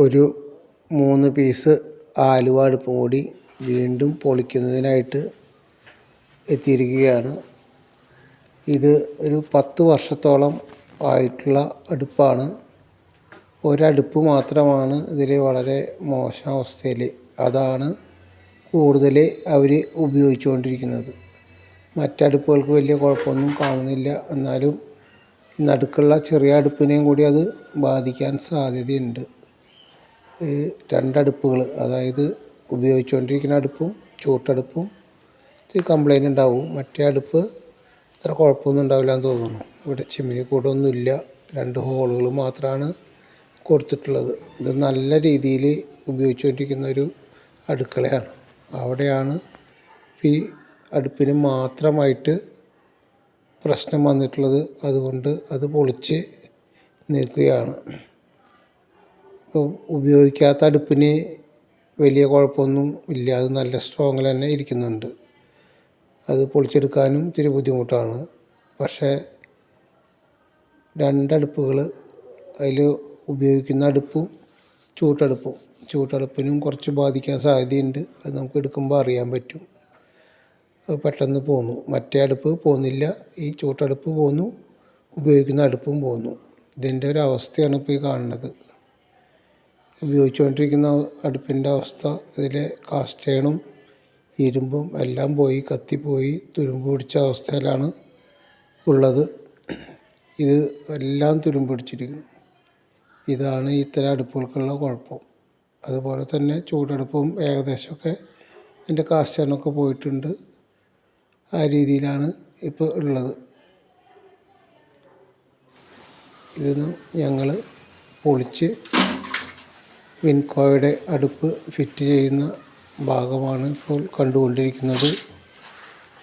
ഒരു 3 പീസ് ആലുവ അടുപ്പും കൂടി വീണ്ടും പൊളിക്കുന്നതിനായിട്ട് എത്തിയിരിക്കുകയാണ്. ഇത് ഒരു 10 വർഷത്തോളം ആയിട്ടുള്ള അടുപ്പാണ്. ഒരടുപ്പ് മാത്രമാണ് ഇതിൽ വളരെ മോശം അവസ്ഥയിൽ. അതാണ് കൂടുതൽ അവർ ഉപയോഗിച്ചുകൊണ്ടിരിക്കുന്നത്. മറ്റടുപ്പുകൾക്ക് വലിയ കുഴപ്പമൊന്നും കാണുന്നില്ല. എന്നാലും നടുക്കുള്ള ചെറിയ അടുപ്പിനെയും കൂടി അത് ബാധിക്കാൻ സാധ്യതയുണ്ട്. 2 അടുപ്പുകൾ, അതായത് ഉപയോഗിച്ചുകൊണ്ടിരിക്കുന്ന അടുപ്പും ചൂട്ടടുപ്പും കംപ്ലൈൻറ്റ് ഉണ്ടാവും. മറ്റേ അടുപ്പ് അത്ര കുഴപ്പമൊന്നും ഉണ്ടാവില്ല എന്ന് തോന്നുന്നു. ഇവിടെ ചിമ്മിനി കൂടൊന്നുമില്ല, 2 ഹോളുകൾ മാത്രമാണ് കൊടുത്തിട്ടുള്ളത്. ഇത് നല്ല രീതിയിൽ ഉപയോഗിച്ചുകൊണ്ടിരിക്കുന്ന ഒരു അടുക്കളയാണ്. അവിടെയാണ് ഈ അടുപ്പിന് മാത്രമായിട്ട് പ്രശ്നം വന്നിട്ടുള്ളത്. അതുകൊണ്ട് അത് പൊളിച്ച് നിൽക്കുകയാണ്. ഉപയോഗിക്കാത്ത അടുപ്പിന് വലിയ കുഴപ്പമൊന്നും ഇല്ല, അത് നല്ല സ്ട്രോങ്ങിൽ തന്നെ ഇരിക്കുന്നുണ്ട്. അത് പൊളിച്ചെടുക്കാനും ഇത്തിരി ബുദ്ധിമുട്ടാണ്. പക്ഷേ 2 അടുപ്പുകൾ, അതിൽ ഉപയോഗിക്കുന്ന അടുപ്പും ചൂട്ടടുപ്പിനും കുറച്ച് ബാധിക്കാൻ സാധ്യതയുണ്ട്. അത് നമുക്ക് എടുക്കുമ്പോൾ അറിയാൻ പറ്റും. അത് പെട്ടെന്ന് പോന്നു. മറ്റേ അടുപ്പ് പോകുന്നില്ല, ഈ ചൂട്ടടുപ്പ് പോന്നു, ഉപയോഗിക്കുന്ന അടുപ്പും പോന്നു. ഇതിൻ്റെ ഒരു അവസ്ഥയാണ് ഇപ്പോൾ ഈ കാണുന്നത്. ഉപയോഗിച്ചുകൊണ്ടിരിക്കുന്ന അടുപ്പിൻ്റെ അവസ്ഥ, ഇതിലെ കാസ്റ്റ് അയണും ഇരുമ്പും എല്ലാം പോയി, കത്തിപ്പോയി, തുരുമ്പ് പിടിച്ച അവസ്ഥയിലാണ് ഉള്ളത്. ഇത് എല്ലാം തുരുമ്പ് പിടിച്ചിരിക്കുന്നു. ഇതാണ് ഇത്തരം അടുപ്പുകൾക്കുള്ള കുഴപ്പം. അതുപോലെ തന്നെ ചൂടടുപ്പും ഏകദേശമൊക്കെ അതിൻ്റെ കാസ്റ്റ് അയണൊക്കെ പോയിട്ടുണ്ട്. ആ രീതിയിലാണ് ഇപ്പോൾ ഉള്ളത്. ഇത് ഞങ്ങൾ പൊളിച്ച് വിൻകോയുടെ അടുപ്പ് ഫിറ്റ് ചെയ്യുന്ന ഭാഗമാണ് ഇപ്പോൾ കണ്ടുകൊണ്ടിരിക്കുന്നത്.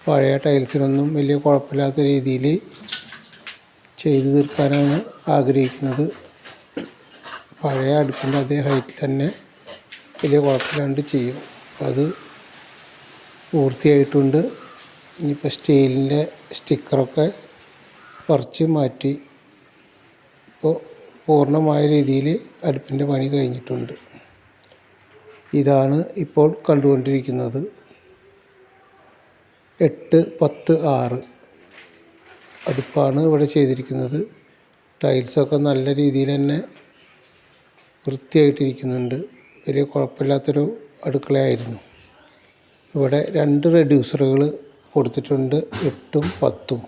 പഴയ ടൈൽസിനൊന്നും വലിയ കുഴപ്പമില്ലാത്ത രീതിയിൽ ചെയ്തു തീർക്കാനാണ് ആഗ്രഹിക്കുന്നത്. പഴയ അടുപ്പിൻ്റെ അതേ ഹൈറ്റിൽ തന്നെ വലിയ കുഴപ്പമില്ലാണ്ട് ചെയ്യും. അത് പൂർത്തിയായിട്ടുണ്ട്. ഇനിയിപ്പോൾ സ്റ്റീലിൻ്റെ സ്റ്റിക്കറൊക്കെ പറിച്ച് മാറ്റി ഇപ്പോൾ പൂർണ്ണമായ രീതിയിൽ അടുപ്പിൻ്റെ പണി കഴിഞ്ഞിട്ടുണ്ട്. ഇതാണ് ഇപ്പോൾ കണ്ടുകൊണ്ടിരിക്കുന്നത്. 8, 10, 6 അടുപ്പാണ് ഇവിടെ ചെയ്തിരിക്കുന്നത്. ടൈൽസൊക്കെ നല്ല രീതിയിൽ തന്നെ വൃത്തിയായിട്ടിരിക്കുന്നുണ്ട്. വലിയ കുഴപ്പമില്ലാത്തൊരു അടുക്കളയായിരുന്നു. ഇവിടെ 2 റെഡ്യൂസറുകൾ കൊടുത്തിട്ടുണ്ട്, 8ഉം 10ഉം.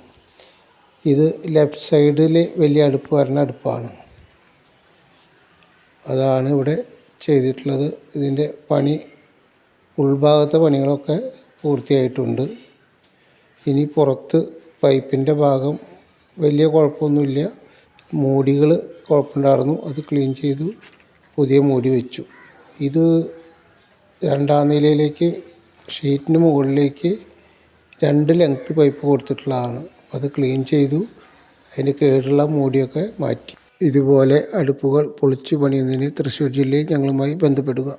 ഇത് ലെഫ്റ്റ് സൈഡിൽ വലിയ അടുപ്പ് വരുന്ന അടുപ്പാണ്. അതാണ് ഇവിടെ ചെയ്തിട്ടുള്ളത്. ഇതിൻ്റെ പണി, ഉൾഭാഗത്തെ പണികളൊക്കെ പൂർത്തിയായിട്ടുണ്ട്. ഇനി പുറത്ത് പൈപ്പിൻ്റെ ഭാഗം വലിയ കുഴപ്പമൊന്നുമില്ല. മൂടികൾ കുഴപ്പമുണ്ടായിരുന്നു, അത് ക്ലീൻ ചെയ്തു, പുതിയ മൂടി വെച്ചു. ഇത് 2ാം നിലയിലേക്ക്, ഷീറ്റിന് മുകളിലേക്ക് 2 ലെങ്ത്ത് പൈപ്പ് കൊടുത്തിട്ടുള്ളതാണ്. അത് ക്ലീൻ ചെയ്തു, അതിന് കേടുള്ള മൂടിയൊക്കെ മാറ്റി. ഇതുപോലെ അടുപ്പുകൾ പൊളിച്ചു പണിയുന്നതിന് തൃശ്ശൂർ ജില്ലയിൽ ഞങ്ങളുമായി ബന്ധപ്പെടുക.